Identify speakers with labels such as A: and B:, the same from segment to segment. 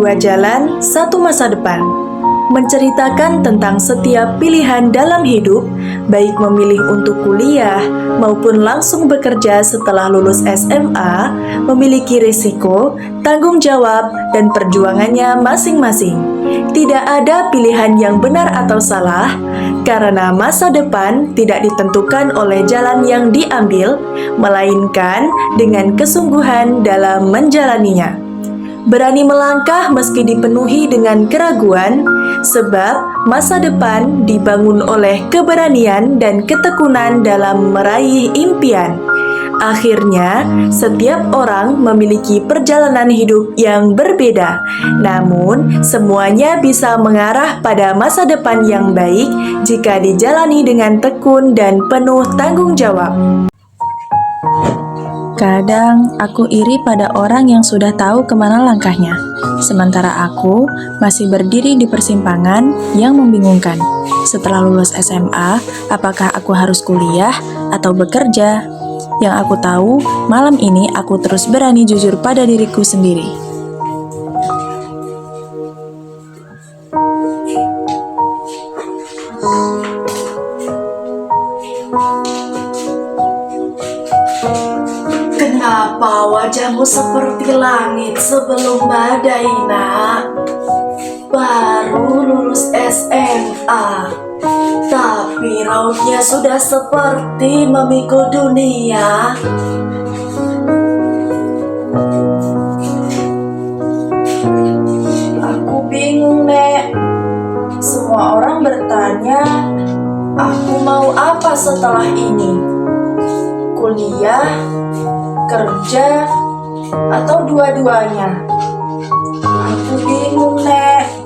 A: Dua jalan, satu masa depan. Menceritakan tentang setiap pilihan dalam hidup, baik memilih untuk kuliah maupun langsung bekerja setelah lulus SMA, memiliki risiko, tanggung jawab, dan perjuangannya masing-masing. Tidak ada pilihan yang benar atau salah, karena masa depan tidak ditentukan oleh jalan yang diambil, melainkan dengan kesungguhan dalam menjalaninya. Berani melangkah meski dipenuhi dengan keraguan, sebab masa depan dibangun oleh keberanian dan ketekunan dalam meraih impian. Akhirnya, setiap orang memiliki perjalanan hidup yang berbeda, namun semuanya bisa mengarah pada masa depan yang baik jika dijalani dengan tekun dan penuh tanggung jawab.
B: Kadang aku iri pada orang yang sudah tahu kemana langkahnya, sementara aku masih berdiri di persimpangan yang membingungkan. Setelah lulus SMA, apakah aku harus kuliah atau bekerja? Yang aku tahu, malam ini aku terus berani jujur pada diriku sendiri.
A: Kenapa wajahmu seperti langit sebelum badai, nak? Baru lulus SMA, tapi rautnya sudah seperti memikul dunia. Aku bingung, Nek. Semua orang bertanya, aku mau apa setelah ini? Kuliah, kerja, atau dua-duanya? Aku bingung, Nek.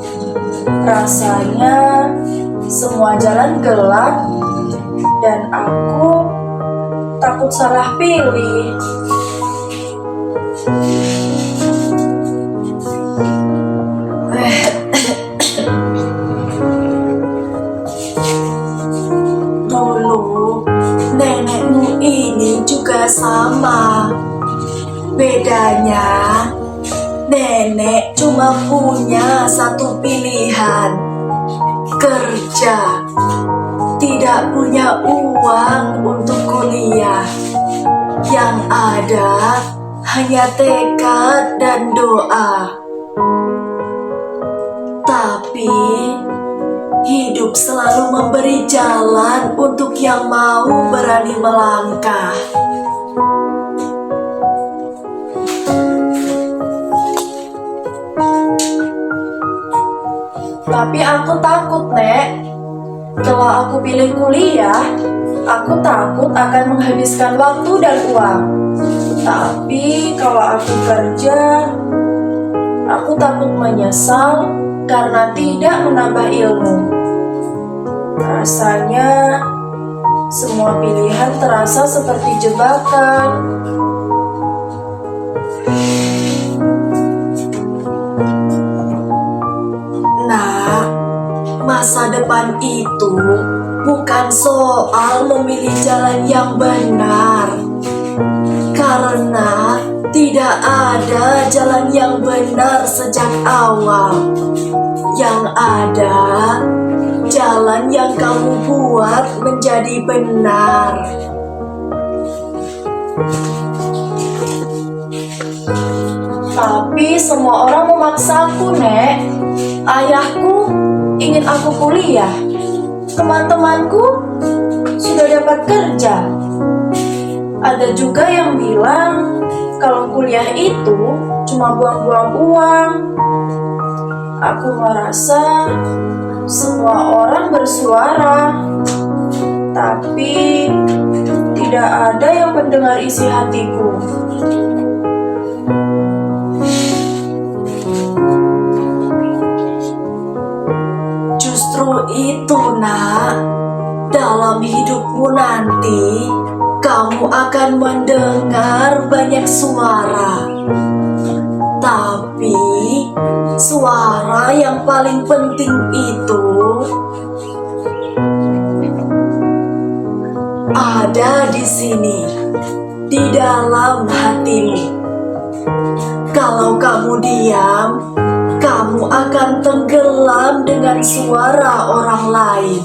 A: Rasanya semua jalan gelap dan aku takut salah pilih. Dulu nenekmu ini juga sama. Bedanya, nenek cuma punya satu pilihan, kerja. Tidak punya uang untuk kuliah. Yang ada hanya tekad dan doa. Tapi hidup selalu memberi jalan untuk yang mau berani melangkah. Tapi aku takut, Nek. Kalau aku pilih kuliah, aku takut akan menghabiskan waktu dan uang. Tapi kalau aku kerja, aku takut menyesal karena tidak menambah ilmu. Rasanya semua pilihan terasa seperti jebakan. Nah, masa depan itu bukan soal memilih jalan yang benar, karena tidak ada jalan yang benar sejak awal. Yang ada, jalan yang kamu buat menjadi benar. Tapi semua orang memaksaku, Nek. Ayahku ingin aku kuliah. Teman-temanku sudah dapat kerja. Ada juga yang bilang kalau kuliah itu cuma buang-buang uang. Aku merasa semua orang bersuara, tapi tidak ada yang mendengar isi hatiku. Justru itu, nak, dalam hidupmu nanti kamu akan mendengar banyak suara. Tapi suara yang paling penting itu ada di sini, di dalam hatimu. Kalau kamu diam, dengan suara orang lain.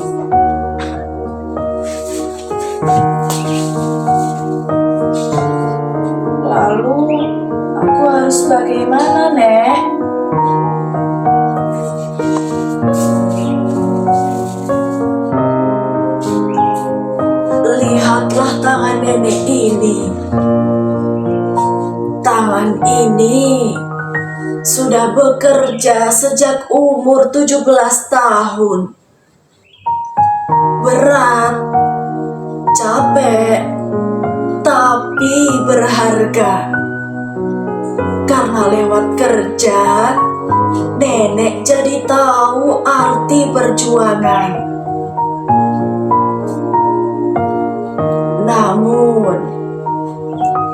A: Lalu, aku harus bagaimana, Nek? Lihatlah tangan nenek ini. Tangan ini sudah bekerja sejak umur 17 tahun. Berat, capek, tapi berharga. Karena lewat kerja, nenek jadi tahu arti perjuangan. Namun,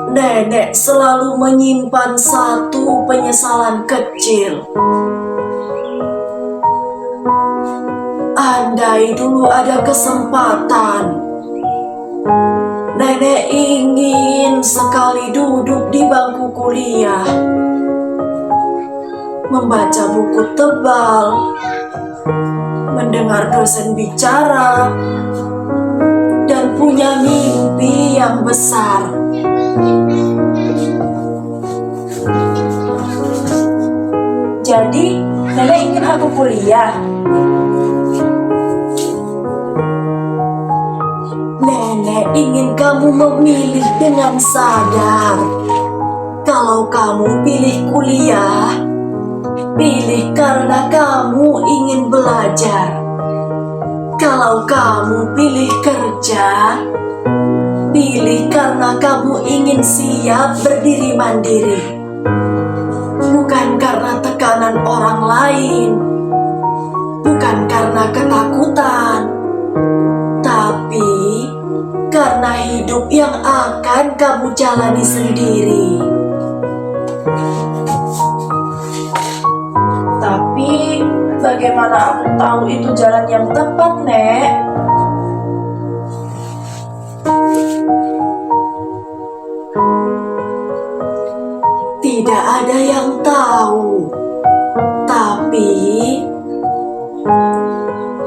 A: nenek selalu menyimpan satu penyesalan kecil. Andai dulu ada kesempatan, nenek ingin sekali duduk di bangku kuliah, membaca buku tebal, mendengar dosen bicara, dan punya mimpi yang besar. Jadi, nenek ingin aku kuliah. Nenek ingin kamu memilih dengan sadar. Kalau kamu pilih kuliah, pilih karena kamu ingin belajar. Kalau kamu pilih kerja, pilih karena kamu ingin siap berdiri mandiri. Bukan karena tekanan orang lain, bukan karena ketakutan, tapi karena hidup yang akan kamu jalani sendiri. Tapi bagaimana aku tahu itu jalan yang tepat, Nek? Tidak ada yang tahu, tapi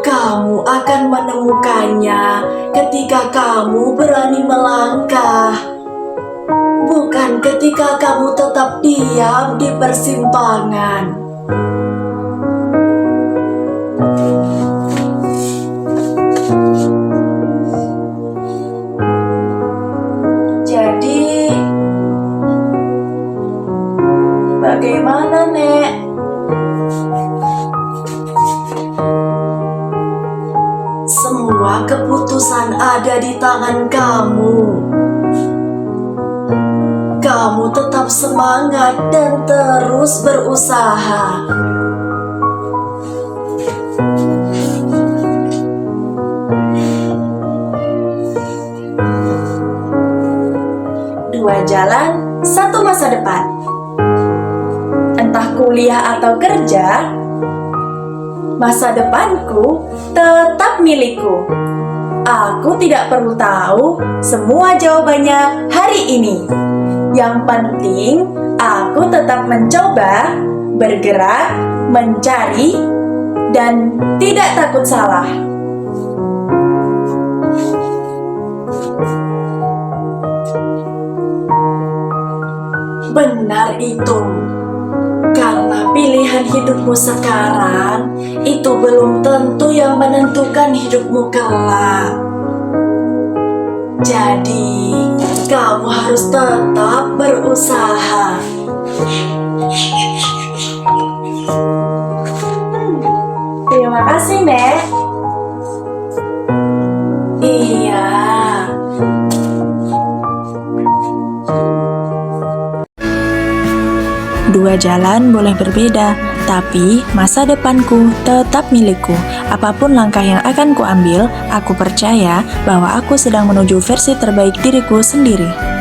A: kamu akan menemukannya ketika kamu berani melangkah, bukan ketika kamu tetap diam di persimpangan. Jadi, bagaimana, Nek? Semua keputusan ada di tangan kamu. Kamu tetap semangat dan terus berusaha. Dua jalan, satu masa depan. Entah kuliah atau kerja, masa depanku tetap milikku. Aku tidak perlu tahu semua jawabannya hari ini. Yang penting, aku tetap mencoba, bergerak, mencari, dan tidak takut salah. Benar itu. Karena pilihan hidupmu sekarang itu belum tentu yang menentukan hidupmu kelak. Jadi, kamu harus tetap berusaha. Terima kasih, Nek. Iya.
B: Dua jalan boleh berbeda, tapi masa depanku tetap milikku. Apapun langkah yang akan kuambil, aku percaya bahwa aku sedang menuju versi terbaik diriku sendiri.